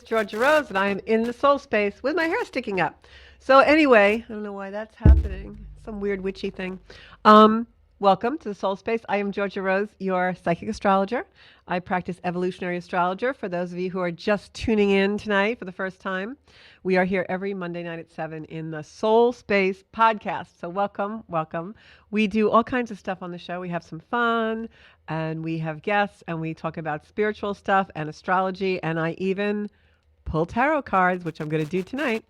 Georgia Rose, and I am in the soul space with my hair sticking up. So anyway, I don't know why that's happening. Some weird witchy thing. Um, Welcome to the soul space. I am Georgia Rose, your psychic astrologer. I practice evolutionary astrologer. For those of you who are just tuning in tonight for the first time, we are here every Monday night at 7 in the Soul Space podcast. So welcome, welcome. We do all kinds of stuff on the show. We have some fun, and we have guests, and we talk about spiritual stuff and astrology, and I even pull tarot cards, which I'm going to do tonight.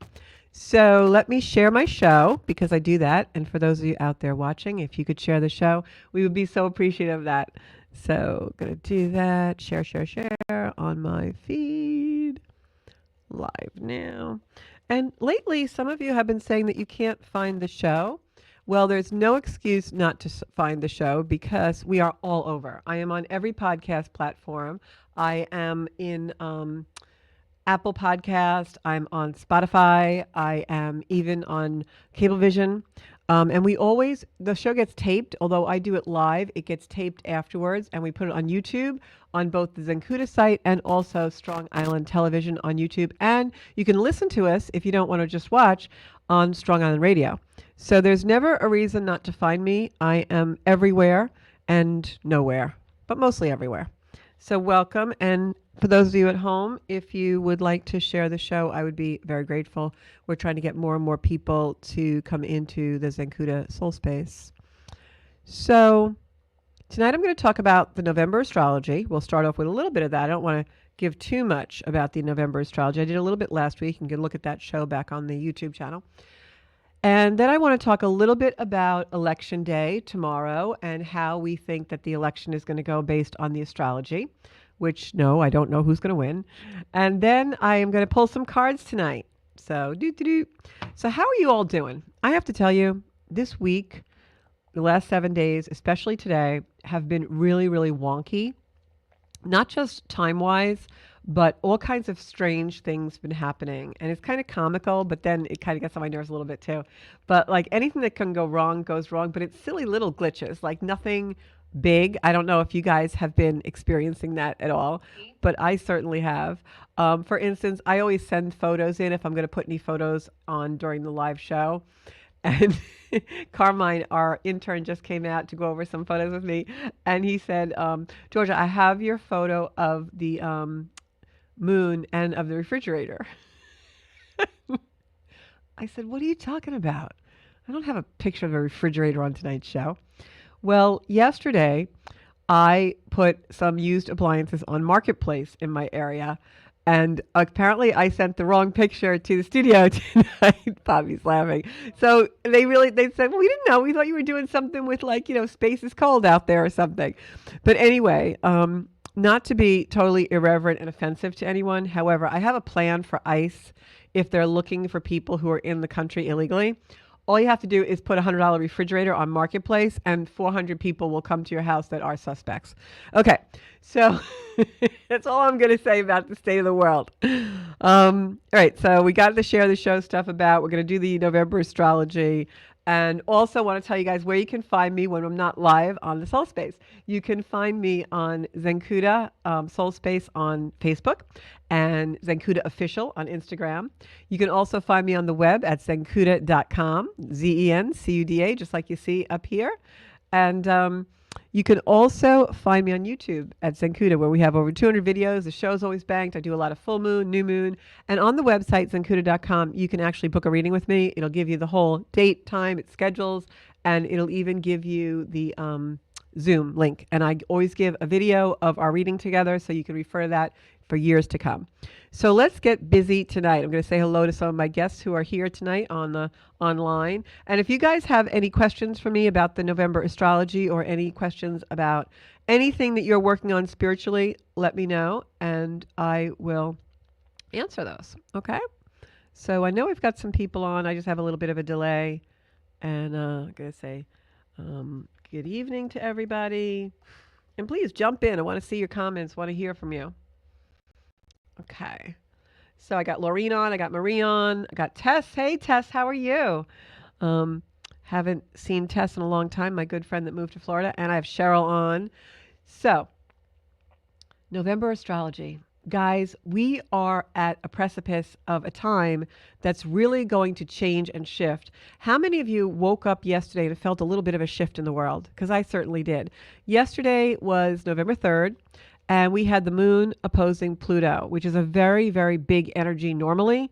So let me share my show because I do that. And for those of you out there watching, if you could share the show, we would be so appreciative of that. So going to do that. Share, share, share on my feed live now. And lately, some of you have been saying that you can't find the show. Well, there's no excuse not to find the show because we are all over. I am on every podcast platform. I am in Apple Podcast. I'm on Spotify. I am even on Cablevision. And the show gets taped, although I do it live, it gets taped afterwards, and we put it on YouTube on both the Zenkuda site and also Strong Island Television on YouTube. And you can listen to us if you don't want to just watch on Strong Island Radio. So there's never a reason not to find me. I am everywhere and nowhere, but mostly everywhere. So welcome. And for those of you at home, if you would like to share the show, I would be very grateful. We're trying to get more and more people to come into the Zenkuda soul space. So tonight I'm going to talk about the November astrology. We'll start off with a little bit of that. I don't want to give too much about the November astrology. I did a little bit last week. You can look at that show back on the YouTube channel. And then I want to talk a little bit about Election Day tomorrow and how we think that the election is going to go based on the astrology, which, no, I don't know who's going to win. And then I am going to pull some cards tonight. So, So how are you all doing? I have to tell you, this week, the last 7 days, especially today, have been really, really wonky. Not just time-wise, but all kinds of strange things been happening. And it's kind of comical, but then it kind of gets on my nerves a little bit too. But like anything that can go wrong goes wrong, but it's silly little glitches, like nothing big. I don't know if you guys have been experiencing that at all, but I certainly have. For instance, I always send photos in if I'm going to put any photos on during the live show. And Carmine, our intern, just came out to go over some photos with me. And he said, Georgia, I have your photo of the moon and of the refrigerator. I said, what are you talking about? I don't have a picture of a refrigerator on tonight's show. Well, yesterday, I put some used appliances on Marketplace in my area. And apparently I sent the wrong picture to the studio tonight. Bobby's laughing. So they said, well, we didn't know. We thought you were doing something with space is cold out there or something. But anyway, not to be totally irreverent and offensive to anyone. However, I have a plan for ICE if they're looking for people who are in the country illegally. All you have to do is put a $100 refrigerator on Marketplace, and 400 people will come to your house that are suspects. Okay, so that's all I'm going to say about the state of the world. All right, so we got to share the show stuff about. We're going to do the November astrology. And also want to tell you guys where you can find me when I'm not live on the Soul Space. You can find me on Zenkuda Soul Space on Facebook and Zenkuda Official on Instagram. You can also find me on the web at zenkuda.com, Zencuda, just like you see up here. And you can also find me on YouTube at Zenkuda, where we have over 200 videos. The show's always banked. I do a lot of full moon, new moon. And on the website, zenkuda.com, you can actually book a reading with me. It'll give you the whole date, time, it schedules, and it'll even give you the Zoom link. And I always give a video of our reading together, so you can refer to that for years to come. So let's get busy tonight. I'm going to say hello to some of my guests who are here tonight on the online. And if you guys have any questions for me about the November astrology or any questions about anything that you're working on spiritually, let me know and I will answer those. Okay? So I know we've got some people on. I just have a little bit of a delay. And I'm going to say good evening to everybody. And please jump in. I want to see your comments. Want to hear from you. Okay. So I got Laureen on, I got Marie on, I got Tess. Hey, Tess, how are you? Haven't seen Tess in a long time, my good friend that moved to Florida. And I have Cheryl on. So, November astrology. Guys, we are at a precipice of a time that's really going to change and shift. How many of you woke up yesterday and felt a little bit of a shift in the world? Because I certainly did. Yesterday was November 3rd, and we had the moon opposing Pluto, which is a very, very big energy normally.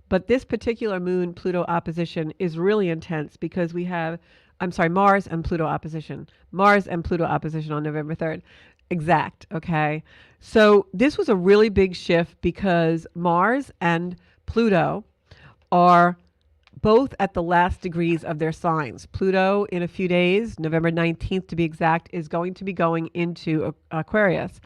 But this particular moon Pluto opposition is really intense because we have, I'm sorry, Mars and Pluto opposition. Mars and Pluto opposition on November 3rd. Exact, okay? So this was a really big shift because Mars and Pluto are both at the last degrees of their signs. Pluto, in a few days, November 19th to be exact, is going to be going into Aquarius.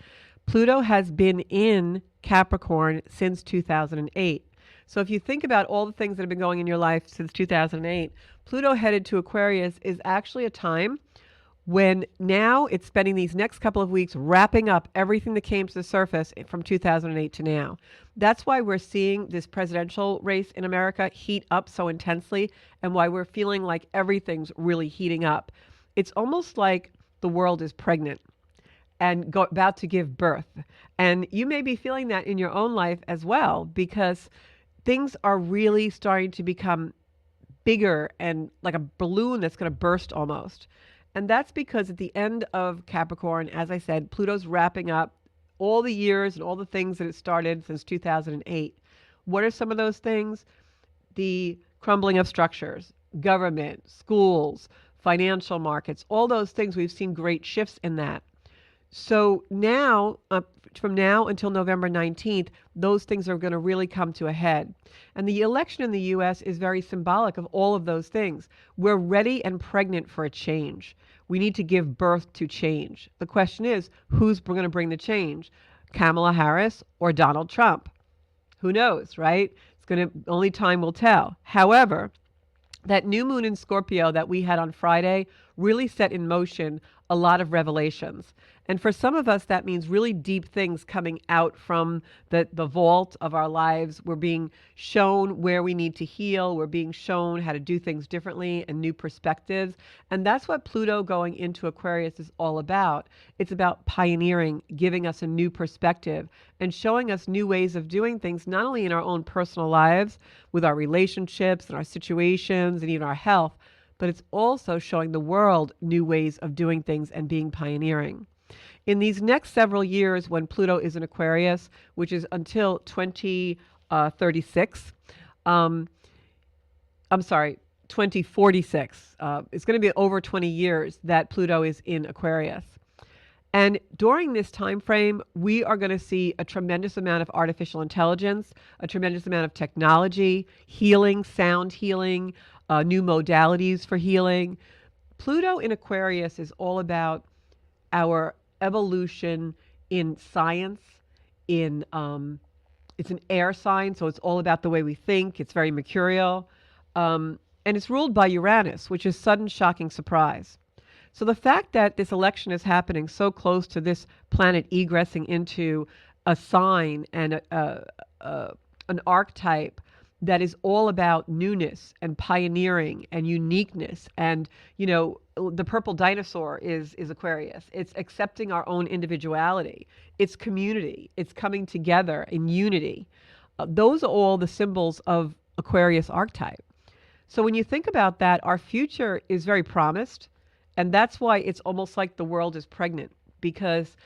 Pluto has been in Capricorn since 2008. So if you think about all the things that have been going in your life since 2008, Pluto headed to Aquarius is actually a time when now it's spending these next couple of weeks wrapping up everything that came to the surface from 2008 to now. That's why we're seeing this presidential race in America heat up so intensely and why we're feeling like everything's really heating up. It's almost like the world is pregnant and about to give birth. And you may be feeling that in your own life as well because things are really starting to become bigger and like a balloon that's going to burst almost. And that's because at the end of Capricorn, as I said, Pluto's wrapping up all the years and all the things that it started since 2008. What are some of those things? The crumbling of structures, government, schools, financial markets, all those things. We've seen great shifts in that. So now, from now until November 19th, those things are going to really come to a head. And the election in the U.S. is very symbolic of all of those things. We're ready and pregnant for a change. We need to give birth to change. The question is, who's going to bring the change? Kamala Harris or Donald Trump? Who knows, right? Only time will tell. However, that new moon in Scorpio that we had on Friday really set in motion a lot of revelations. And for some of us, that means really deep things coming out from the vault of our lives. We're being shown where we need to heal. We're being shown how to do things differently and new perspectives. And that's what Pluto going into Aquarius is all about. It's about pioneering, giving us a new perspective and showing us new ways of doing things, not only in our own personal lives, with our relationships and our situations and even our health, but it's also showing the world new ways of doing things and being pioneering. In these next several years, when Pluto is in Aquarius, which is until 2036, I'm sorry, 2046, it's going to be over 20 years that Pluto is in Aquarius. And during this time frame, we are going to see a tremendous amount of artificial intelligence, a tremendous amount of technology, healing, sound healing, new modalities for healing. Pluto in Aquarius is all about our evolution in science, in it's an air sign, so it's all about the way we think. It's very mercurial. And it's ruled by Uranus, which is sudden, shocking surprise. So the fact that this election is happening so close to this planet egressing into a sign and an archetype that is all about newness and pioneering and uniqueness. And, you know, the purple dinosaur is Aquarius. It's accepting our own individuality. It's community. It's coming together in unity. Those are all the symbols of Aquarius archetype. So when you think about that, our future is very promised. And that's why it's almost like the world is pregnant, because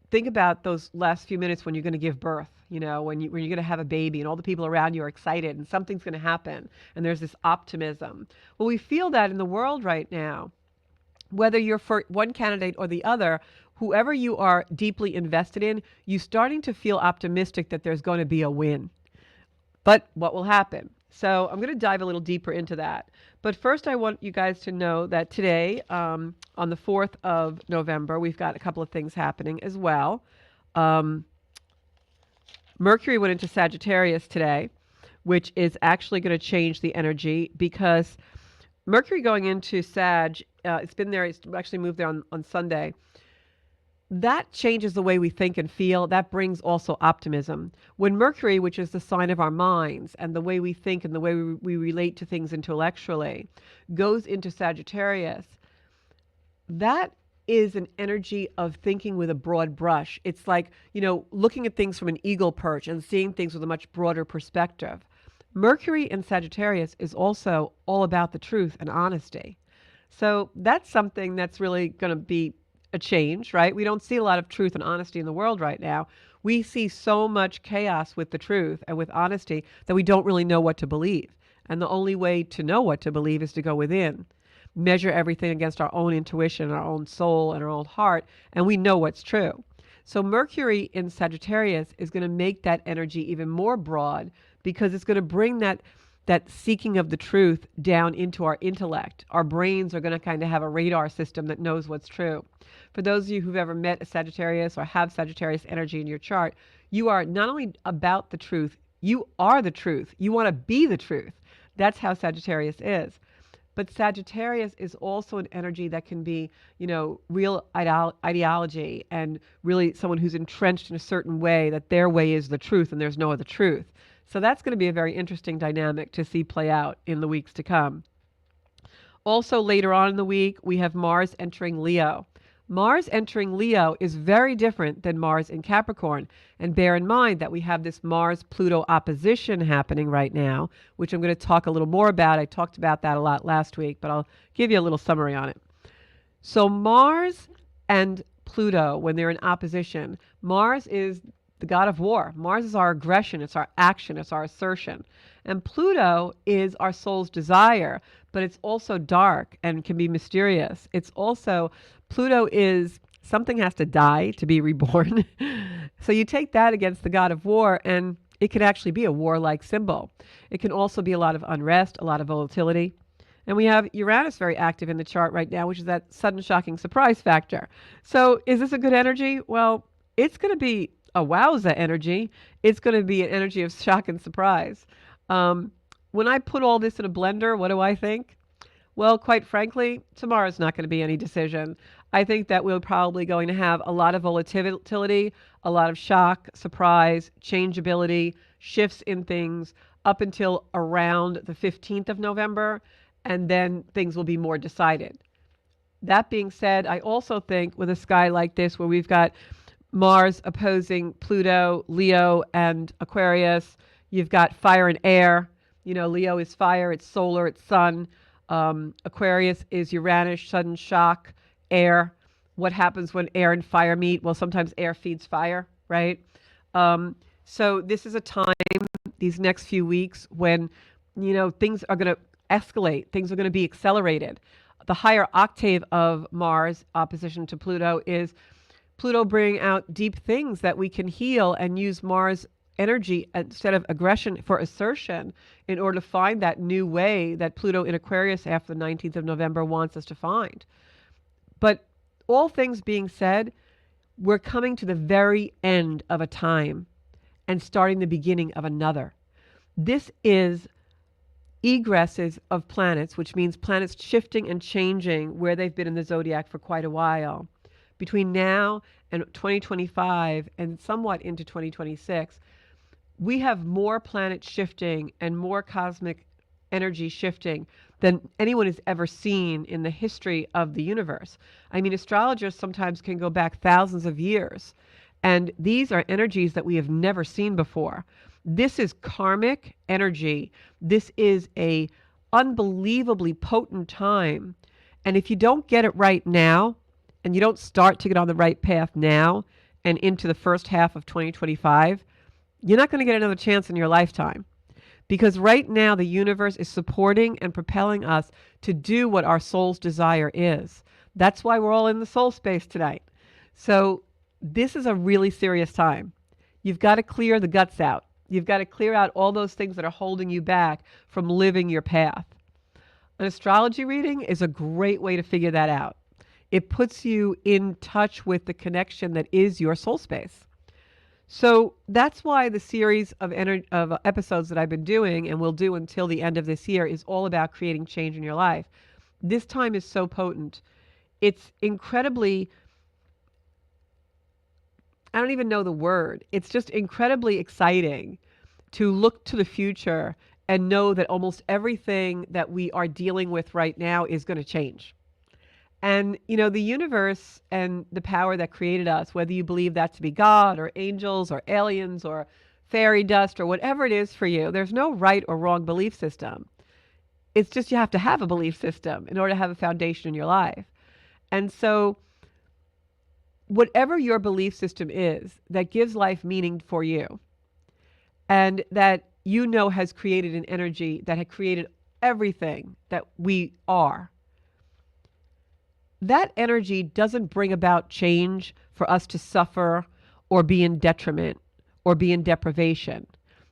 think about those last few minutes when you're going to give birth, you know, when you're going to have a baby and all the people around you are excited and something's going to happen and there's this optimism. Well, we feel that in the world right now, whether you're for one candidate or the other, whoever you are deeply invested in, you're starting to feel optimistic that there's going to be a win. But what will happen? So I'm going to dive a little deeper into that. But first, I want you guys to know that today, on the 4th of November, we've got a couple of things happening as well. Mercury went into Sagittarius today, which is actually going to change the energy because Mercury going into Sag, it's been there, it's actually moved there on Sunday. That changes the way we think and feel. That brings also optimism. When Mercury, which is the sign of our minds and the way we think and the way we relate to things intellectually, goes into Sagittarius, that is an energy of thinking with a broad brush. It's like, looking at things from an eagle perch and seeing things with a much broader perspective. Mercury in Sagittarius is also all about the truth and honesty. So that's something that's really going to be a change, right? We don't see a lot of truth and honesty in the world right now. We see so much chaos with the truth and with honesty that we don't really know what to believe. And the only way to know what to believe is to go within, measure everything against our own intuition, our own soul, and our own heart, and we know what's true. So Mercury in Sagittarius is going to make that energy even more broad because it's going to bring that seeking of the truth down into our intellect. Our brains are going to kind of have a radar system that knows what's true. For those of you who've ever met a Sagittarius or have Sagittarius energy in your chart, you are not only about the truth, you are the truth. You want to be the truth. That's how Sagittarius is. But Sagittarius is also an energy that can be, real ideology and really someone who's entrenched in a certain way, that their way is the truth and there's no other truth. So that's going to be a very interesting dynamic to see play out in the weeks to come. Also, later on in the week, we have Mars entering Leo. Mars entering Leo is very different than Mars in Capricorn. And bear in mind that we have this Mars-Pluto opposition happening right now, which I'm going to talk a little more about. I talked about that a lot last week, but I'll give you a little summary on it. So Mars and Pluto, when they're in opposition, Mars is the god of war. Mars is our aggression, it's our action, it's our assertion. And Pluto is our soul's desire, but it's also dark and can be mysterious. It's also, Pluto is something has to die to be reborn. So you take that against the god of war, and it can actually be a warlike symbol. It can also be a lot of unrest, a lot of volatility. And we have Uranus very active in the chart right now, which is that sudden shocking surprise factor. So is this a good energy? Well, it's going to be a wowza energy. It's going to be an energy of shock and surprise. When I put all this in a blender, what do I think? Well, quite frankly, tomorrow's not going to be any decision. I think that we're probably going to have a lot of volatility, a lot of shock, surprise, changeability, shifts in things up until around the 15th of November, and then things will be more decided. That being said, I also think with a sky like this where we've got Mars opposing Pluto, Leo, and Aquarius, you've got fire and air. Leo is fire, it's solar, it's sun. Aquarius is Uranus, sudden shock, air. What happens when air and fire meet? Well, sometimes air feeds fire, right? So this is a time, these next few weeks, when, things are going to escalate. Things are going to be accelerated. The higher octave of Mars opposition to Pluto is Pluto bringing out deep things that we can heal and use Mars energy instead of aggression for assertion in order to find that new way that Pluto in Aquarius after the 19th of November wants us to find. But all things being said, we're coming to the very end of a time and starting the beginning of another. This is egresses of planets, which means planets shifting and changing where they've been in the zodiac for quite a while. Between now and 2025 and somewhat into 2026, we have more planets shifting and more cosmic energy shifting than anyone has ever seen in the history of the universe. I mean, astrologers sometimes can go back thousands of years, and these are energies that we have never seen before. This is karmic energy. This is a unbelievably potent time. And if you don't get it right now, and you don't start to get on the right path now and into the first half of 2025, you're not going to get another chance in your lifetime. Because right now, the universe is supporting and propelling us to do what our soul's desire is. That's why we're all in the soul space tonight. So this is a really serious time. You've got to clear the guts out. You've got to clear out all those things that are holding you back from living your path. An astrology reading is a great way to figure that out. It puts you in touch with the connection that is your soul space. So that's why the series of episodes that I've been doing and will do until the end of this year is all about creating change in your life. This time is so potent. It's incredibly, I don't even know the word. It's just incredibly exciting to look to the future and know that almost everything that we are dealing with right now is going to change. And, the universe and the power that created us, whether you believe that to be God or angels or aliens or fairy dust or whatever it is for you, there's no right or wrong belief system. It's just you have to have a belief system in order to have a foundation in your life. And so, whatever your belief system is that gives life meaning for you and that has created an energy that had created everything that we are, that energy doesn't bring about change for us to suffer or be in detriment or be in deprivation.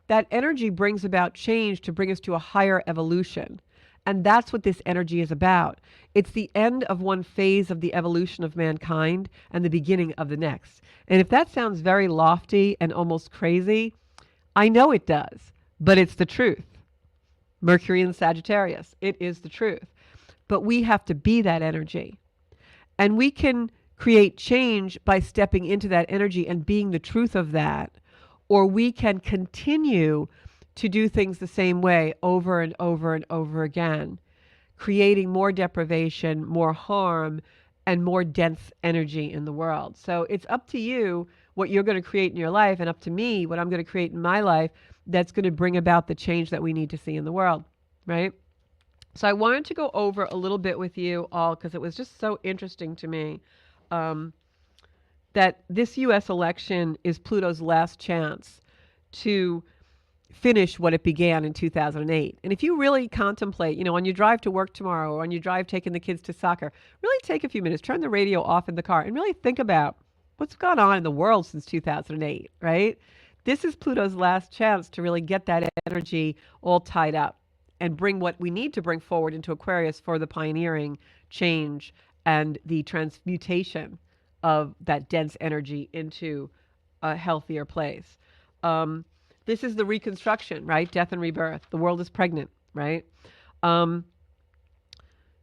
That energy brings about change to bring us to a higher evolution. And that's what this energy is about. It's the end of one phase of the evolution of mankind and the beginning of the next. And if that sounds very lofty and almost crazy, I know it does, but it's the truth. Mercury in Sagittarius, it is the truth. But we have to be that energy. And we can create change by stepping into that energy and being the truth of that. Or we can continue to do things the same way over and over and over again, creating more deprivation, more harm, and more dense energy in the world. So it's up to you what you're going to create in your life, and up to me what I'm going to create in my life that's going to bring about the change that we need to see in the world, right? So I wanted to go over a little bit with you all because it was just so interesting to me that this U.S. election is Pluto's last chance to finish what it began in 2008. And if you really contemplate, on your drive to work tomorrow or on your drive taking the kids to soccer, really take a few minutes, turn the radio off in the car and really think about what's gone on in the world since 2008, right? This is Pluto's last chance to really get that energy all tied up and bring what we need to bring forward into Aquarius for the pioneering change and the transmutation of that dense energy into a healthier place. This is the reconstruction, right? Death and rebirth. The world is pregnant, right?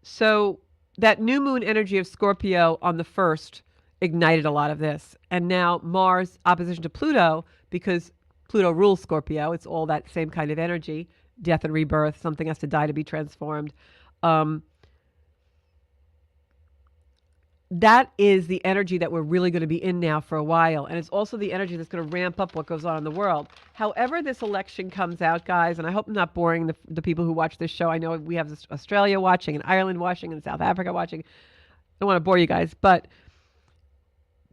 So that new moon energy of Scorpio on the 1st ignited a lot of this. And now Mars opposition to Pluto, because Pluto rules Scorpio. It's all that same kind of energy. Death and rebirth, something has to die to be transformed. That is the energy that we're really going to be in now for a while. And it's also the energy that's going to ramp up what goes on in the world. However this election comes out, guys, and I hope I'm not boring the people who watch this show. I know we have Australia watching and Ireland watching and South Africa watching. I don't want to bore you guys, but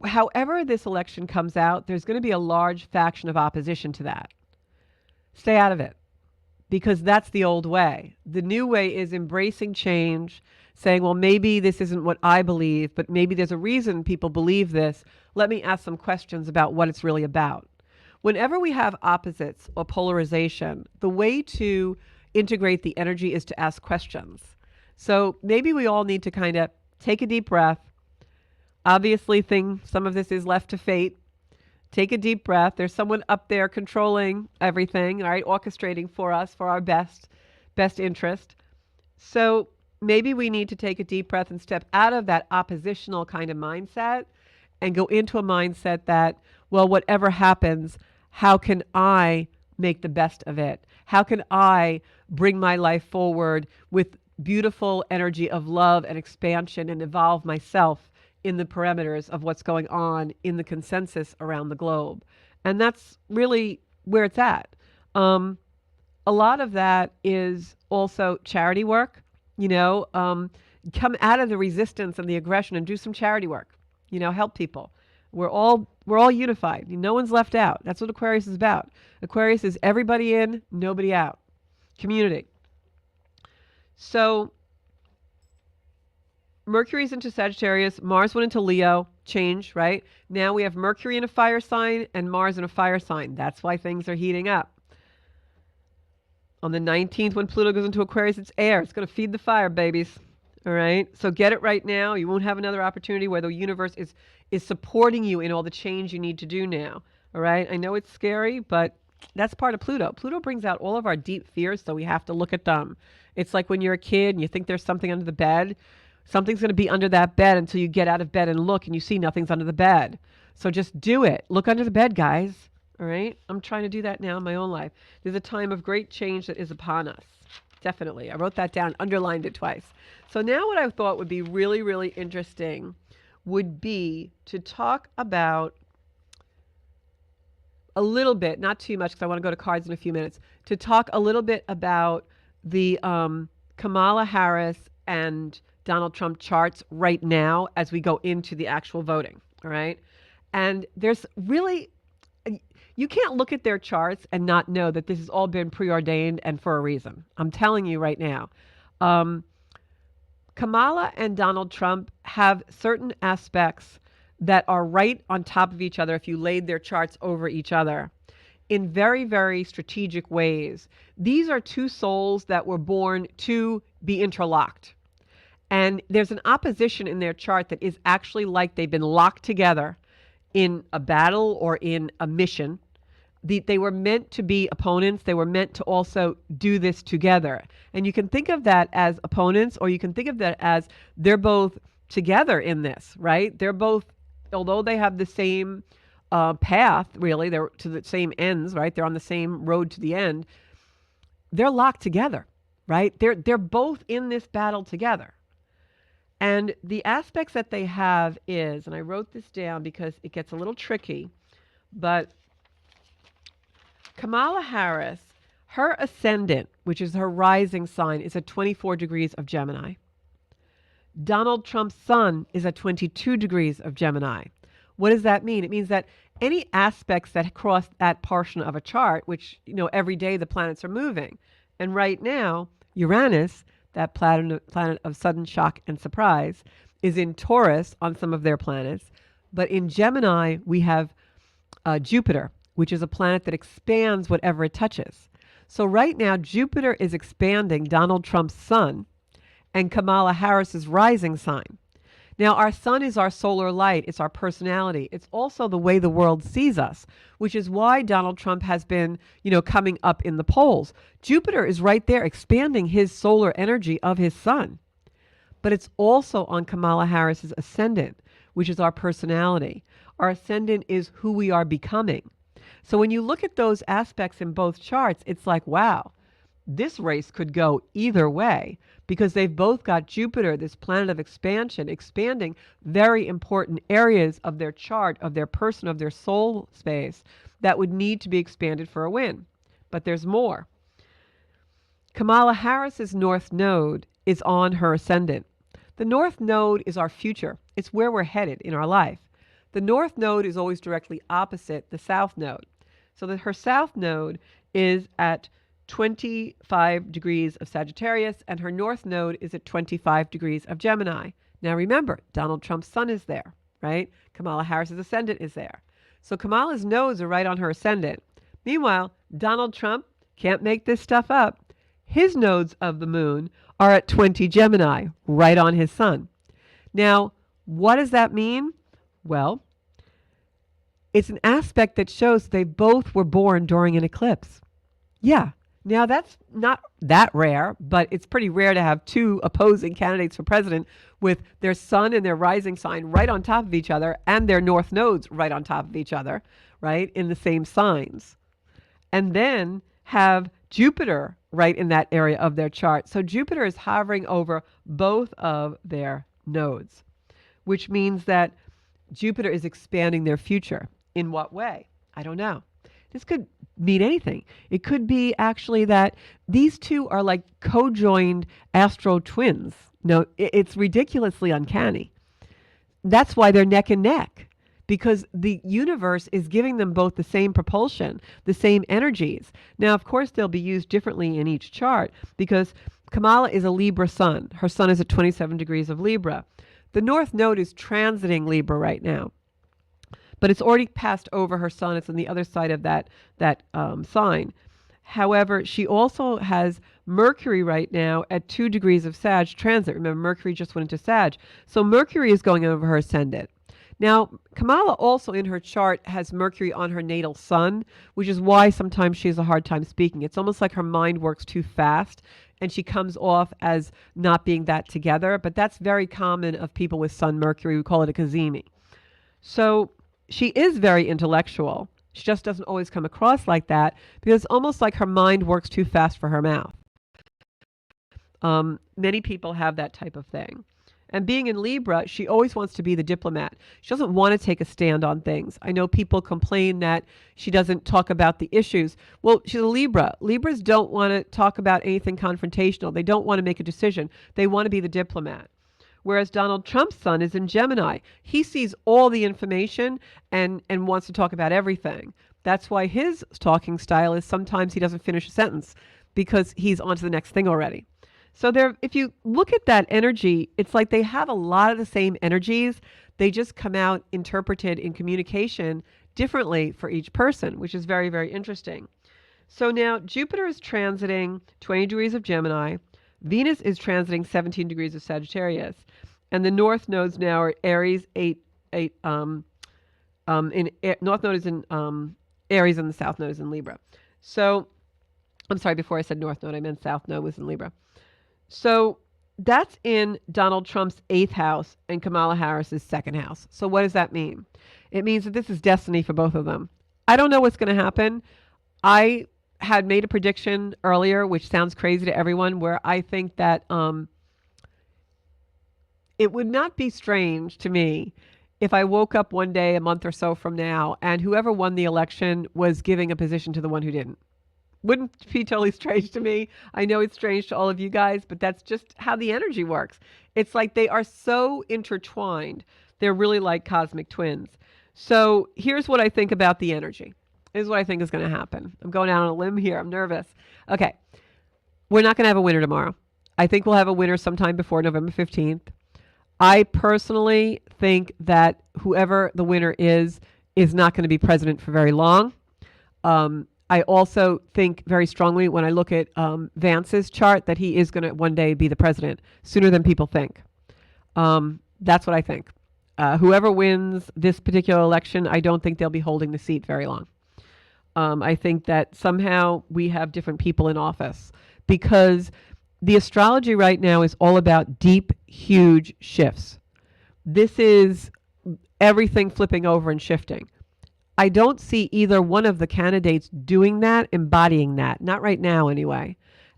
however this election comes out, there's going to be a large faction of opposition to that. Stay out of it. Because that's the old way. The new way is embracing change, saying, well, maybe this isn't what I believe, but maybe there's a reason people believe this. Let me ask some questions about what it's really about. Whenever we have opposites or polarization, the way to integrate the energy is to ask questions. So maybe we all need to kind of take a deep breath. Obviously, some of this is left to fate. Take a deep breath. There's someone up there controlling everything, all right, orchestrating for us for our best interest. So maybe we need to take a deep breath and step out of that oppositional kind of mindset and go into a mindset that, well, whatever happens, how can I make the best of it? How can I bring my life forward with beautiful energy of love and expansion and evolve myself in the parameters of what's going on in the consensus around the globe? And that's really where it's at. A lot of that is also charity work, come out of the resistance and the aggression and do some charity work, help people. We're all unified. No one's left out. That's what Aquarius is about. Aquarius is everybody in, nobody out. Community. So Mercury's into Sagittarius, Mars went into Leo, change, right? Now we have Mercury in a fire sign and Mars in a fire sign. That's why things are heating up. On the 19th, when Pluto goes into Aquarius, it's air. It's going to feed the fire, babies. All right? So get it right now. You won't have another opportunity where the universe is supporting you in all the change you need to do now. All right? I know it's scary, but that's part of Pluto. Pluto brings out all of our deep fears, so we have to look at them. It's like when you're a kid and you think there's something under the bed. Something's going to be under that bed until you get out of bed and look and you see nothing's under the bed. So just do it. Look under the bed, guys. All right? I'm trying to do that now in my own life. There's a time of great change that is upon us. definitely. I wrote that down, underlined it twice. So now what I thought would be really, really interesting would be to talk about a little bit, not too much because I want to go to cards in a few minutes, to talk a little bit about the Kamala Harris and Donald Trump charts right now as we go into the actual voting. All right. And there's really, you can't look at their charts and not know that this has all been preordained and for a reason. I'm telling you right now. Kamala and Donald Trump have certain aspects that are right on top of each other if you laid their charts over each other in very, very strategic ways. These are two souls that were born to be interlocked. And there's an opposition in their chart that is actually like they've been locked together in a battle or in a mission. They were meant to be opponents. They were meant to also do this together. And you can think of that as opponents, or you can think of that as they're both together in this, right? They're both, although they have the same path, really, they're to the same ends, right? They're on the same road to the end. They're locked together, right? They're both in this battle together. And the aspects that they have is, and I wrote this down because it gets a little tricky, but Kamala Harris, her ascendant, which is her rising sign, is at 24 degrees of Gemini. Donald Trump's sun is at 22 degrees of Gemini. What does that mean? It means that any aspects that cross that portion of a chart, which, every day the planets are moving. And right now, Uranus, that planet of sudden shock and surprise, is in Taurus on some of their planets. But in Gemini, we have Jupiter, which is a planet that expands whatever it touches. So right now, Jupiter is expanding Donald Trump's sun and Kamala Harris's rising sign. Now, our sun is our solar light. It's our personality. It's also the way the world sees us, which is why Donald Trump has been, coming up in the polls. Jupiter is right there expanding his solar energy of his sun. But it's also on Kamala Harris's ascendant, which is our personality. Our ascendant is who we are becoming. So when you look at those aspects in both charts, it's like, wow, this race could go either way because they've both got Jupiter, this planet of expansion, expanding very important areas of their chart, of their person, of their soul space that would need to be expanded for a win. But there's more. Kamala Harris's North Node is on her ascendant. The North Node is our future. It's where we're headed in our life. The North Node is always directly opposite the South Node. So that her South Node is at 25 degrees of Sagittarius, and her North Node is at 25 degrees of Gemini. Now remember, Donald Trump's sun is there, right? Kamala Harris's ascendant is there. So Kamala's nodes are right on her ascendant. Meanwhile, Donald Trump can't make this stuff up. His nodes of the moon are at 20 Gemini, right on his sun. Now, what does that mean? Well, it's an aspect that shows they both were born during an eclipse. Yeah. Now, that's not that rare, but it's pretty rare to have two opposing candidates for president with their sun and their rising sign right on top of each other and their north nodes right on top of each other, right, in the same signs. And then have Jupiter right in that area of their chart. So Jupiter is hovering over both of their nodes, which means that Jupiter is expanding their future. In what way? I don't know. This could mean anything. It could be actually that these two are like co-joined astro twins. No, it's ridiculously uncanny. That's why they're neck and neck, because the universe is giving them both the same propulsion, the same energies. Now, of course, they'll be used differently in each chart because Kamala is a Libra sun. Her sun is at 27 degrees of Libra. The North Node is transiting Libra right now. But it's already passed over her sun. It's on the other side of that sign. However, she also has Mercury right now at 2 degrees of Sag transit. Remember, Mercury just went into Sag. So Mercury is going over her ascendant. Now, Kamala also in her chart has Mercury on her natal sun, which is why sometimes she has a hard time speaking. It's almost like her mind works too fast and she comes off as not being that together. But that's very common of people with sun Mercury. We call it a Kazemi. So she is very intellectual. She just doesn't always come across like that because it's almost like her mind works too fast for her mouth. Many people have that type of thing. And being in Libra, she always wants to be the diplomat. She doesn't want to take a stand on things. I know people complain that she doesn't talk about the issues. Well, she's a Libra. Libras don't want to talk about anything confrontational. They don't want to make a decision. They want to be the diplomat. Whereas Donald Trump's sun is in Gemini. He sees all the information and wants to talk about everything. That's why his talking style is sometimes he doesn't finish a sentence because he's on to the next thing already. So there, if you look at that energy, it's like they have a lot of the same energies. They just come out interpreted in communication differently for each person, which is very, very interesting. So now Jupiter is transiting 20 degrees of Gemini. Venus is transiting 17 degrees of Sagittarius. And the north nodes now are Aries, north node is in Aries and the south node is in Libra. So I'm sorry, before I said north node, I meant south node was in Libra. So that's in Donald Trump's 8th house and Kamala Harris's 2nd house. So what does that mean? It means that this is destiny for both of them. I don't know what's going to happen. I had made a prediction earlier, which sounds crazy to everyone, where I think that it would not be strange to me if I woke up one day a month or so from now and whoever won the election was giving a position to the one who didn't. Wouldn't be totally strange to me. I know it's strange to all of you guys, but that's just how the energy works. It's like they are so intertwined. They're really like cosmic twins. So here's what I think about the energy. Here's what I think is going to happen. I'm going out on a limb here. I'm nervous. Okay. We're not going to have a winner tomorrow. I think we'll have a winner sometime before November 15th. I personally think that whoever the winner is not going to be president for very long. I also think very strongly when I look at Vance's chart that he is going to one day be the president sooner than people think. That's what I think. Whoever wins this particular election, I don't think they'll be holding the seat very long. I think that somehow we have different people in office because the astrology right now is all about deep, huge shifts. This is everything flipping over and shifting. I don't see either one of the candidates doing that, embodying that. Not right now, anyway.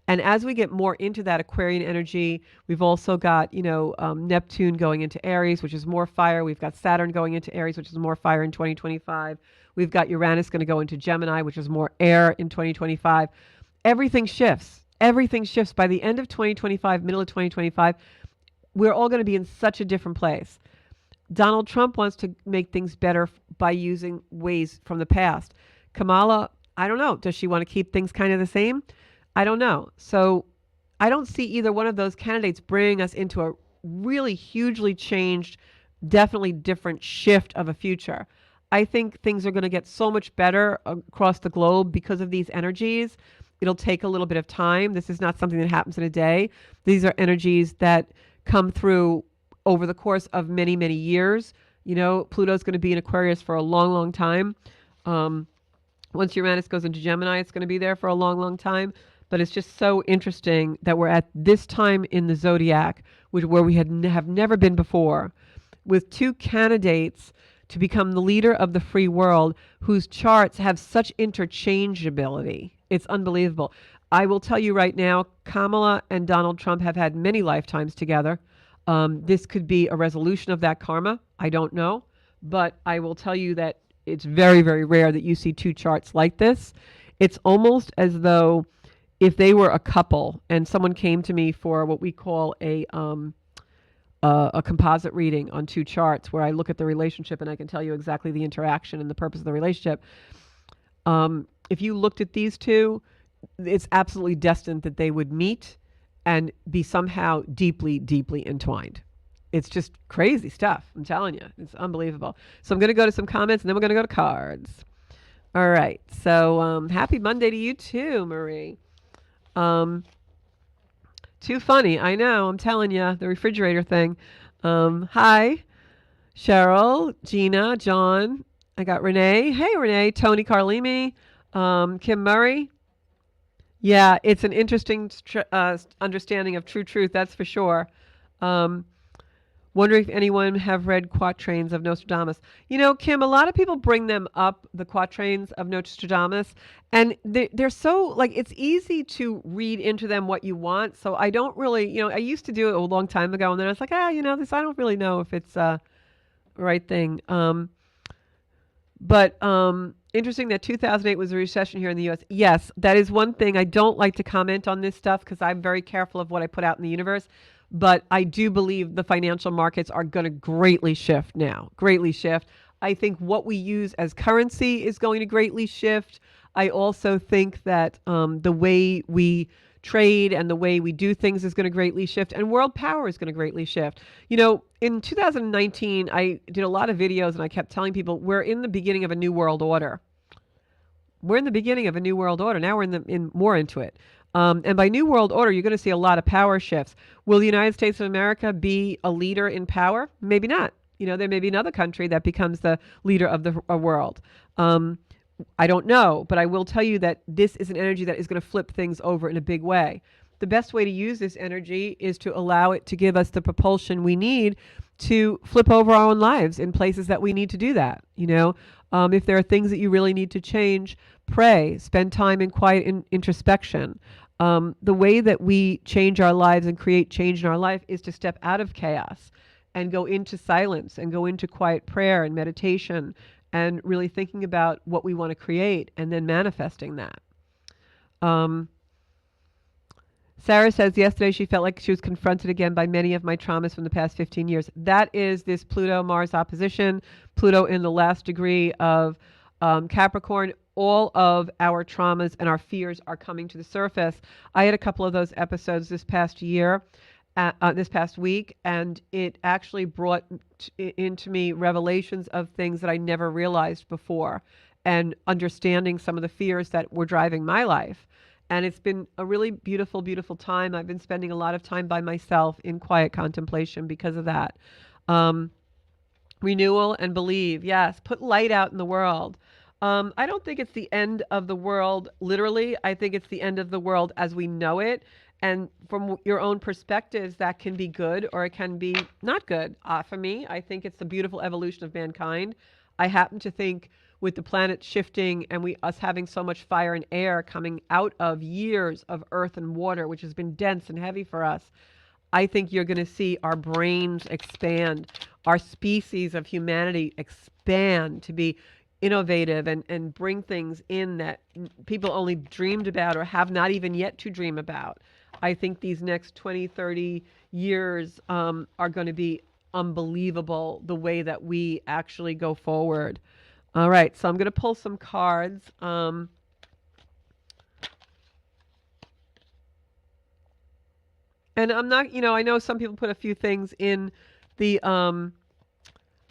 And as we get more into that Aquarian energy, we've also got, Neptune going into Aries, which is more fire. We've got Saturn going into Aries, which is more fire in 2025. We've got Uranus going to go into Gemini, which is more air in 2025. Everything shifts. Everything shifts. By the end of 2025, middle of 2025, we're all going to be in such a different place. Donald Trump wants to make things better by using ways from the past. Kamala, I don't know. Does she want to keep things kind of the same? I don't know. So I don't see either one of those candidates bringing us into a really hugely changed, definitely different shift of a future. I think things are going to get so much better across the globe because of these energies. It'll take a little bit of time. This is not something that happens in a day. These are energies that come through over the course of many, many years. Pluto's going to be in Aquarius for a long, long time. Once Uranus goes into Gemini, it's going to be there for a long, long time. But it's just so interesting that we're at this time in the zodiac, where we have never been before, with two candidates to become the leader of the free world whose charts have such interchangeability. It's unbelievable. I will tell you right now, Kamala and Donald Trump have had many lifetimes together. This could be a resolution of that karma. I don't know. But I will tell you that it's very, very rare that you see two charts like this. It's almost as though if they were a couple and someone came to me for what we call a composite reading on two charts where I look at the relationship and I can tell you exactly the interaction and the purpose of the relationship. If you looked at these two, it's absolutely destined that they would meet and be somehow deeply, deeply entwined. It's just crazy stuff. I'm telling you. It's unbelievable. So I'm going to go to some comments and then we're going to go to cards. All right. So happy Monday to you too, Marie. Too funny. I know. I'm telling you. The refrigerator thing. Hi, Cheryl, Gina, John. I got Renee. Hey, Renee. Tony Carlimi. Kim Murray. Yeah, it's an interesting understanding of true truth. That's for sure. Wondering if anyone have read Quatrains of Nostradamus. You know, Kim, a lot of people bring them up, the Quatrains of Nostradamus, and they're so, like, it's easy to read into them what you want. So I don't really, I used to do it a long time ago, and then I was like, this, I don't really know if it's the right thing. But interesting that 2008 was a recession here in the U.S. Yes, that is one thing. I don't like to comment on this stuff because I'm very careful of what I put out in the universe. But I do believe the financial markets are going to greatly shift now, greatly shift. I think what we use as currency is going to greatly shift. I also think that the way we trade and the way we do things is going to greatly shift, and world power is going to greatly shift. In 2019, I did a lot of videos and I kept telling people we're in the beginning of a new world order. We're in the beginning of a new world order. Now we're in more into it. And by new world order, you're going to see a lot of power shifts. Will the United States of America be a leader in power? Maybe not. There may be another country that becomes the leader of the world. I don't know, but I will tell you that this is an energy that is going to flip things over in a big way. The best way to use this energy is to allow it to give us the propulsion we need to flip over our own lives in places that we need to do that. If there are things that you really need to change, pray, spend time in quiet introspection. The way that we change our lives and create change in our life is to step out of chaos and go into silence and go into quiet prayer and meditation and really thinking about what we want to create and then manifesting that. Sarah says yesterday she felt like she was confronted again by many of my traumas from the past 15 years. That is this Pluto-Mars opposition, Pluto in the last degree of Capricorn. All of our traumas and our fears are coming to the surface. I had a couple of those episodes this past week, and it actually brought into me revelations of things that I never realized before and understanding some of the fears that were driving my life. And it's been a really beautiful, beautiful time. I've been spending a lot of time by myself in quiet contemplation because of that. Renewal and believe. Yes, put light out in the world. I don't think it's the end of the world, literally. I think it's the end of the world as we know it. And from your own perspectives, that can be good or it can be not good. For me, I think it's the beautiful evolution of mankind. I happen to think with the planet shifting and us having so much fire and air coming out of years of earth and water, which has been dense and heavy for us, I think you're going to see our brains expand, our species of humanity expand to be innovative and bring things in that people only dreamed about or have not even yet to dream about. I think these next 20, 30 years are going to be unbelievable, the way that we actually go forward. All right, so I'm going to pull some cards. And I'm not, I know some people put a few things in the,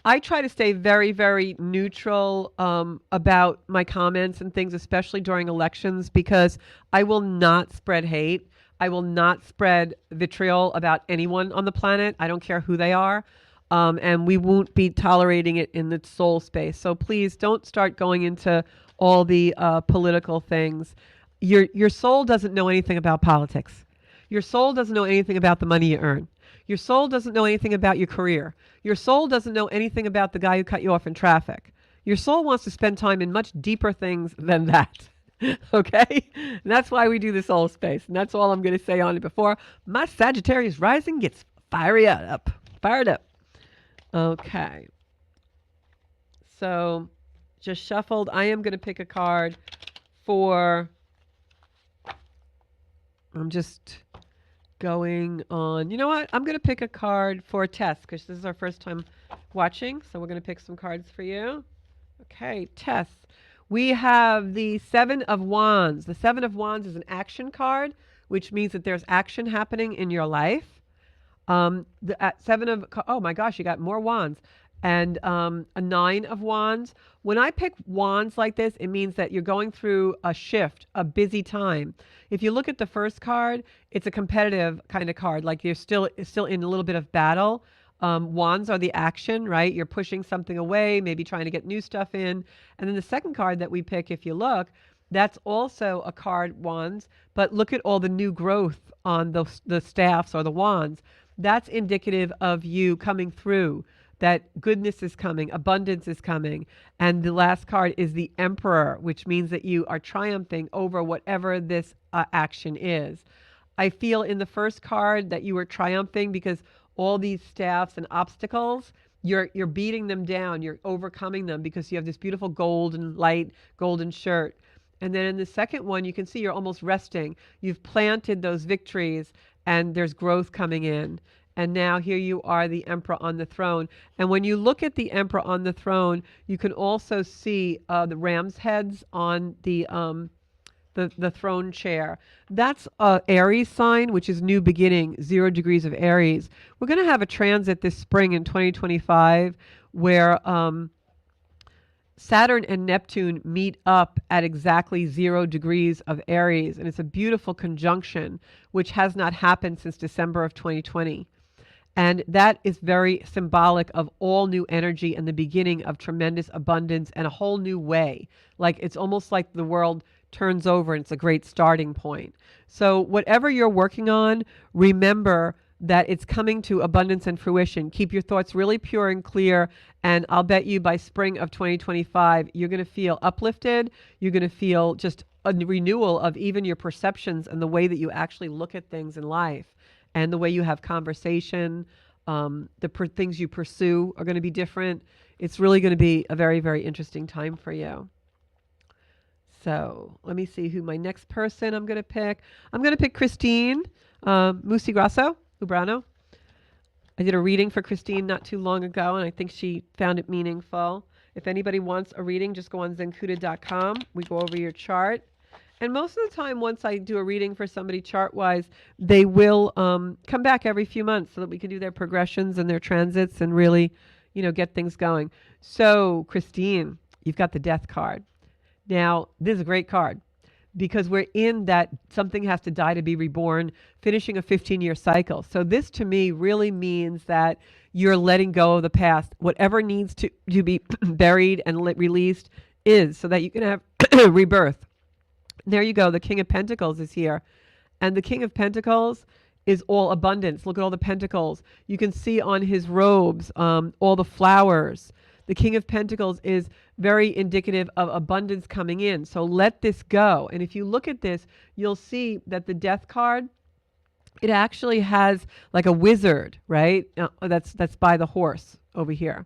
I try to stay very, very neutral about my comments and things, especially during elections, because I will not spread hate. I will not spread vitriol about anyone on the planet. I don't care who they are. And we won't be tolerating it in the soul space. So please don't start going into all the political things. Your soul doesn't know anything about politics. Your soul doesn't know anything about the money you earn. Your soul doesn't know anything about your career. Your soul doesn't know anything about the guy who cut you off in traffic. Your soul wants to spend time in much deeper things than that. Okay? And that's why we do the soul space. And that's all I'm going to say on it before my Sagittarius rising gets fired up. Okay. So just shuffled. I am going to pick a card for, I'm just going on. You know what? I'm going to pick a card for Tess because this is our first time watching. So we're going to pick some cards for you. Okay, Tess. We have the Seven of Wands. The Seven of Wands is an action card, which means that there's action happening in your life. Oh my gosh, you got more wands. And a Nine of Wands. When I pick wands like this, it means that you're going through a shift, a busy time. If you look at the first card, it's a competitive kind of card, like you're still in a little bit of battle. Wands are the action, right? You're pushing something away, maybe trying to get new stuff in. And then the second card that we pick, if you look, that's also a card, wands, but look at all the new growth on the staffs or the wands. That's indicative of you coming through, that goodness is coming, abundance is coming. And the last card is the Emperor, which means that you are triumphing over whatever this action is. I feel in the first card that you were triumphing because all these staffs and obstacles, you're beating them down, you're overcoming them because you have this beautiful golden light, golden shirt. And then in the second one, you can see you're almost resting. You've planted those victories and there's growth coming in. And now here you are, the emperor on the throne. And when you look at the emperor on the throne, you can also see the ram's heads on the throne chair. That's a Aries sign, which is new beginning, 0 degrees of Aries. We're going to have a transit this spring in 2025 where Saturn and Neptune meet up at exactly 0 degrees of Aries, and it's a beautiful conjunction, which has not happened since December of 2020. And that is very symbolic of all new energy and the beginning of tremendous abundance and a whole new way. Like it's almost like the world turns over and it's a great starting point. So, whatever you're working on, remember that it's coming to abundance and fruition. Keep your thoughts really pure and clear. And I'll bet you by spring of 2025, you're going to feel uplifted. You're going to feel just a renewal of even your perceptions and the way that you actually look at things in life and the way you have conversation. Things you pursue are going to be different. It's really going to be a very, very interesting time for you. So let me see who my next person I'm going to pick. I'm going to pick Christine Musi Ubrano. I did a reading for Christine not too long ago, and I think she found it meaningful. If anybody wants a reading, just go on zenkuda.com. We go over your chart. And most of the time, once I do a reading for somebody chart-wise, they will come back every few months so that we can do their progressions and their transits and really, get things going. So, Christine, you've got the Death card. Now, this is a great card because we're in that something has to die to be reborn, finishing a 15-year cycle. So this to me really means that you're letting go of the past. Whatever needs to be buried and released is so that you can have rebirth. There you go. The King of Pentacles is here. And the King of Pentacles is all abundance. Look at all the pentacles. You can see on his robes all the flowers. The King of Pentacles is very indicative of abundance coming in. So let this go. And if you look at this, you'll see that the Death card, it actually has like a wizard, right? That's by the horse over here.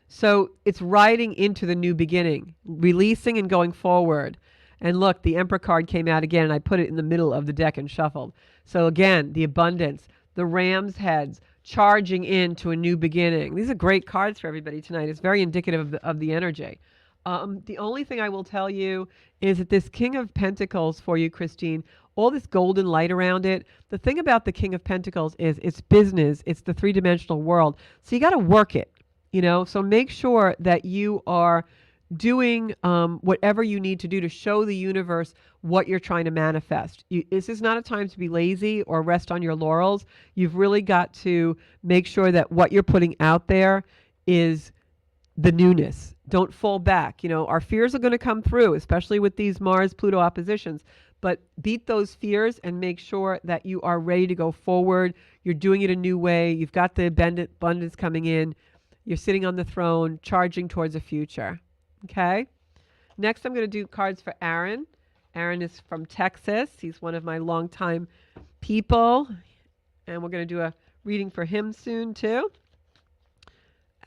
So it's riding into the new beginning, releasing and going forward. And look, the Emperor card came out again, and I put it in the middle of the deck and shuffled. So again, the abundance, the ram's heads, charging into a new beginning. These are great cards for everybody tonight. It's very indicative of the energy. The only thing I will tell you is that this King of Pentacles for you, Christine, all this golden light around it, the thing about the King of Pentacles is it's business. It's the three-dimensional world. So you got to work it, So make sure that you are doing whatever you need to do to show the universe what you're trying to manifest. This is not a time to be lazy or rest on your laurels. You've really got to make sure that what you're putting out there is the newness. Don't fall back. Our fears are going to come through, especially with these Mars-Pluto oppositions. But beat those fears and make sure that you are ready to go forward. You're doing it a new way. You've got the abundance coming in. You're sitting on the throne, charging towards a future. Okay. Next, I'm going to do cards for Aaron. Aaron is from Texas. He's one of my longtime people. And we're going to do a reading for him soon, too.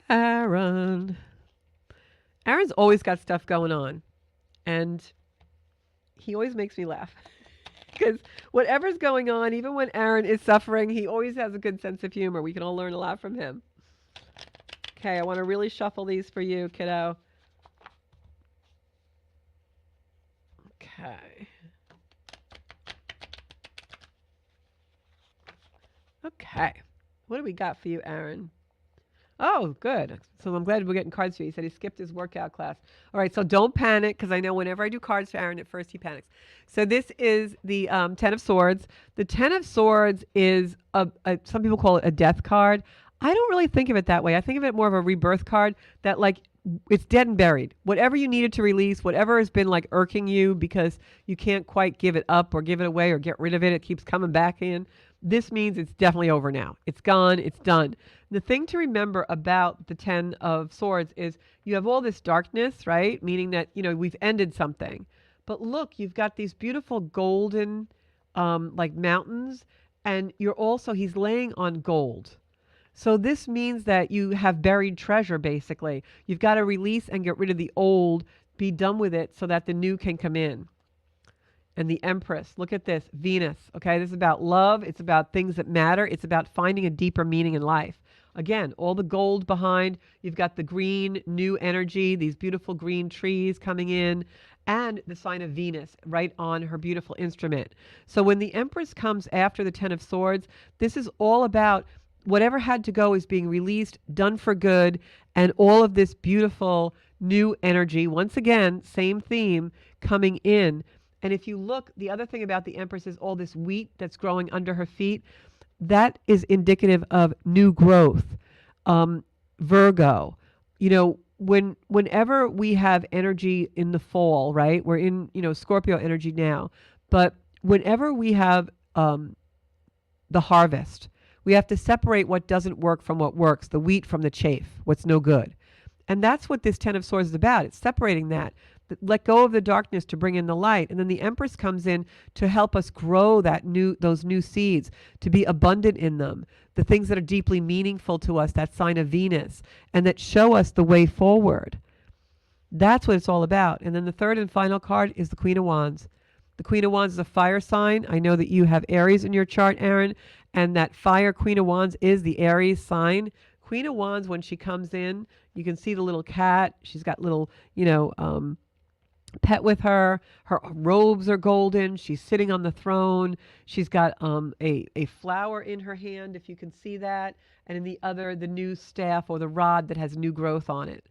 Aaron's always got stuff going on. And he always makes me laugh. Because whatever's going on, even when Aaron is suffering, he always has a good sense of humor. We can all learn a lot from him. Okay, I want to really shuffle these for you, kiddo. Okay. Okay. What do we got for you, Aaron? Oh, good. So I'm glad we're getting cards for you. He said he skipped his workout class. All right, so don't panic, because I know whenever I do cards for Aaron, at first he panics. So this is the Ten of Swords. The Ten of Swords is, some people call it a death card. I don't really think of it that way. I think of it more of a rebirth card that, like, it's dead and buried. Whatever you needed to release, whatever has been like irking you because you can't quite give it up or give it away or get rid of it, it keeps coming back in. This means it's definitely over now. It's gone, it's done. The thing to remember about the 10 of swords is you have all this darkness, right? Meaning that, we've ended something. But look, you've got these beautiful golden like mountains, and he's laying on gold. So this means that you have buried treasure, basically. You've got to release and get rid of the old, be done with it so that the new can come in. And the Empress, look at this, Venus. Okay, this is about love. It's about things that matter. It's about finding a deeper meaning in life. Again, all the gold behind. You've got the green, new energy, these beautiful green trees coming in, and the sign of Venus right on her beautiful instrument. So when the Empress comes after the Ten of Swords, this is all about whatever had to go is being released, done for good, and all of this beautiful new energy, once again, same theme, coming in. And if you look, the other thing about the Empress is all this wheat that's growing under her feet. That is indicative of new growth. Virgo, whenever we have energy in the fall, right? We're in, Scorpio energy now. But whenever we have the harvest, we have to separate what doesn't work from what works, the wheat from the chaff, what's no good. And that's what this Ten of Swords is about. It's separating that. Let go of the darkness to bring in the light. And then the Empress comes in to help us grow those new seeds, to be abundant in them, the things that are deeply meaningful to us, that sign of Venus, and that show us the way forward. That's what it's all about. And then the third and final card is the Queen of Wands. The Queen of Wands is a fire sign. I know that you have Aries in your chart, Aaron, and that fire Queen of Wands is the Aries sign. Queen of Wands, when she comes in, you can see the little cat. She's got little, pet with her. Her robes are golden. She's sitting on the throne. She's got a flower in her hand, if you can see that, and in the other, the new staff or the rod that has new growth on it.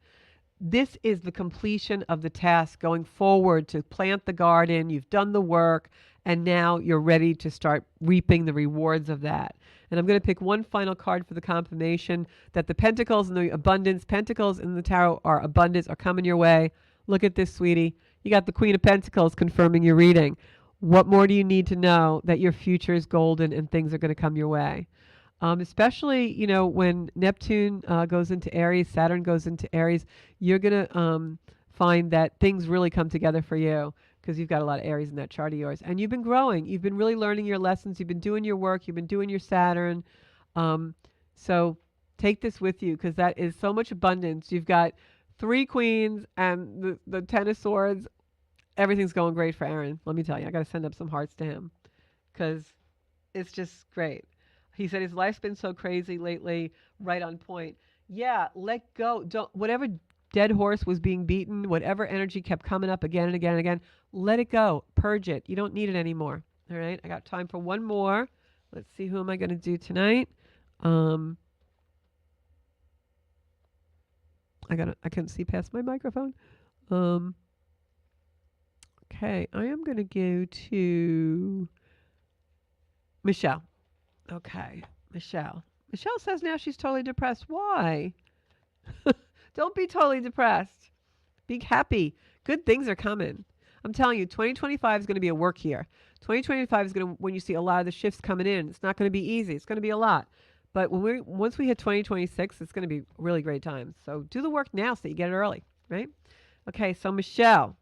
This is the completion of the task going forward to plant the garden. You've done the work, and now you're ready to start reaping the rewards of that. And I'm going to pick one final card for the confirmation that the Pentacles and the abundance, Pentacles in the tarot are abundance, are coming your way. Look at this, sweetie. You got the Queen of Pentacles confirming your reading. What more do you need to know that your future is golden and things are going to come your way? Especially, when Neptune goes into Aries, Saturn goes into Aries, you're going to find that things really come together for you because you've got a lot of Aries in that chart of yours. And you've been growing. You've been really learning your lessons. You've been doing your work. You've been doing your Saturn. So take this with you because that is so much abundance. You've got 3 queens and the Ten of Swords. Everything's going great for Aaron. Let me tell you, I got to send up some hearts to him because it's just great. He said his life's been so crazy lately, right on point. Yeah, let go. Don't, whatever dead horse was being beaten, whatever energy kept coming up again and again and again, let it go. Purge it. You don't need it anymore. All right, I got time for one more. Let's see, who am I going to do tonight? I couldn't see past my microphone. Okay, I am going to go to Michelle. Okay, Michelle. Michelle says now she's totally depressed. Why? Don't be totally depressed. Be happy. Good things are coming. I'm telling you, 2025 is going to be a work year. 2025 is going to, when you see a lot of the shifts coming in, it's not going to be easy. It's going to be a lot. But once we hit 2026, it's going to be really great times. So do the work now so you get it early, right? Okay, so Michelle.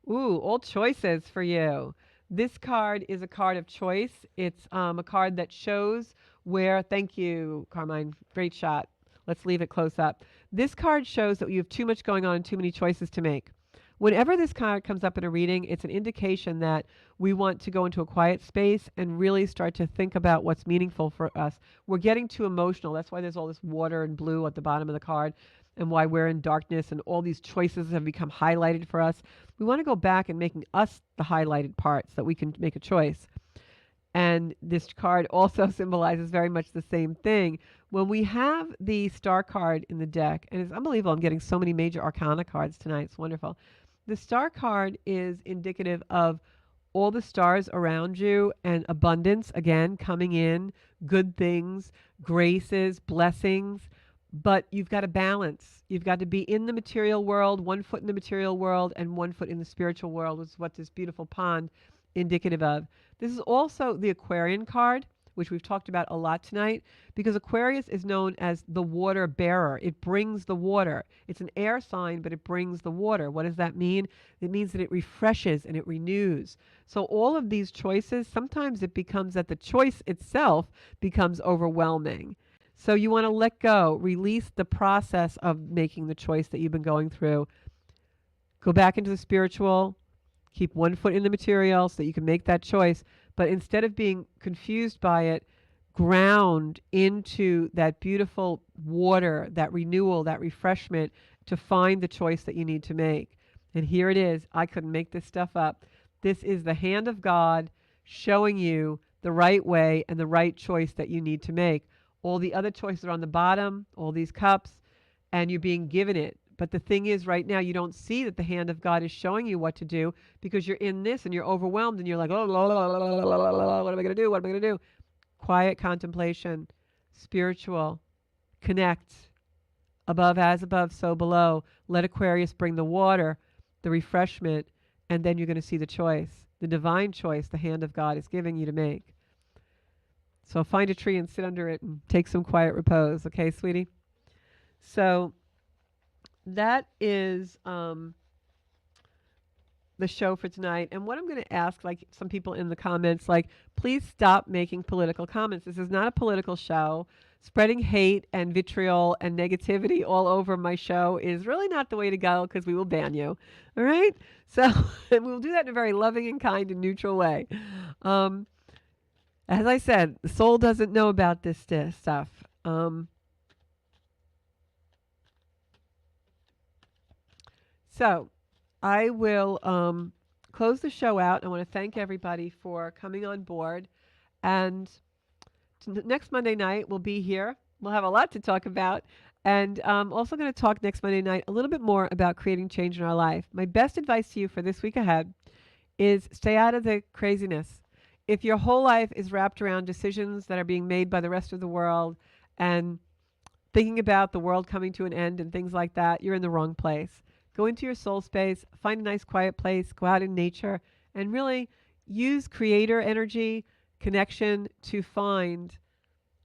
Ooh, all choices for you. This card is a card of choice. It's a card that shows where, thank you, Carmine, great shot. Let's leave it close up. This card shows that you have too much going on and too many choices to make. Whenever this card comes up in a reading, it's an indication that we want to go into a quiet space and really start to think about what's meaningful for us. We're getting too emotional. That's why there's all this water and blue at the bottom of the card and why we're in darkness and all these choices have become highlighted for us. We want to go back and making us the highlighted parts so that we can make a choice. And this card also symbolizes very much the same thing. When we have the star card in the deck, and it's unbelievable, I'm getting so many major arcana cards tonight. It's wonderful. The star card is indicative of all the stars around you and abundance, again, coming in, good things, graces, blessings. But you've got to balance. You've got to be in the material world, one foot in the material world and one foot in the spiritual world, which is what this beautiful pond indicative of. This is also the Aquarian card, which we've talked about a lot tonight, because Aquarius is known as the water bearer. It brings the water. It's an air sign, but it brings the water. What does that mean? It means that it refreshes and it renews. So all of these choices, sometimes it becomes that the choice itself becomes overwhelming. So you want to let go, release the process of making the choice that you've been going through. Go back into the spiritual, keep one foot in the material so that you can make that choice. But instead of being confused by it, ground into that beautiful water, that renewal, that refreshment to find the choice that you need to make. And here it is. I couldn't make this stuff up. This is the hand of God showing you the right way and the right choice that you need to make. All the other choices are on the bottom, all these cups, and you're being given it. But the thing is, right now, you don't see that the hand of God is showing you what to do because you're in this and you're overwhelmed and you're like, oh, la, la, la, la, la, la, la, what am I going to do? What am I going to do? Quiet contemplation, spiritual, connect, above as above, so below. Let Aquarius bring the water, the refreshment, and then you're going to see the choice, the divine choice the hand of God is giving you to make. So find a tree and sit under it and take some quiet repose. Okay, sweetie? So that is the show for tonight. And what I'm going to ask, like some people in the comments, like, please stop making political comments. This is not a political show. Spreading hate and vitriol and negativity all over my show is really not the way to go because we will ban you. All right? So we'll do that in a very loving and kind and neutral way. As I said, the soul doesn't know about this stuff. So I will close the show out. I want to thank everybody for coming on board. And next Monday night, we'll be here. We'll have a lot to talk about. And I'm also going to talk next Monday night a little bit more about creating change in our life. My best advice to you for this week ahead is stay out of the craziness. If your whole life is wrapped around decisions that are being made by the rest of the world and thinking about the world coming to an end and things like that, you're in the wrong place. Go into your soul space, find a nice quiet place, go out in nature, and really use creator energy, connection to find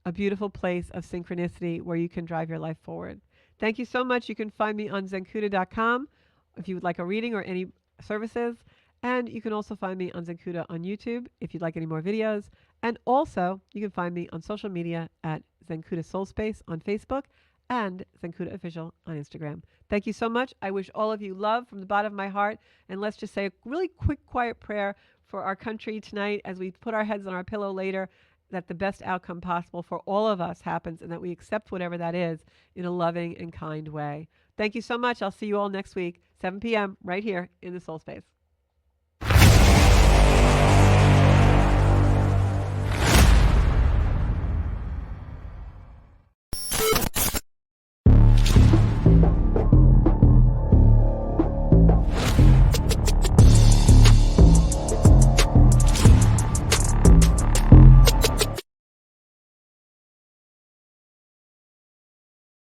a beautiful place of synchronicity where you can drive your life forward. Thank you so much. You can find me on zenkuda.com if you would like a reading or any services. And you can also find me on Zenkuda on YouTube if you'd like any more videos. And also, you can find me on social media at Zenkuda Soul Space on Facebook and Zenkuda Official on Instagram. Thank you so much. I wish all of you love from the bottom of my heart. And let's just say a really quick, quiet prayer for our country tonight as we put our heads on our pillow later, that the best outcome possible for all of us happens and that we accept whatever that is in a loving and kind way. Thank you so much. I'll see you all next week, 7 p.m. right here in the Soul Space.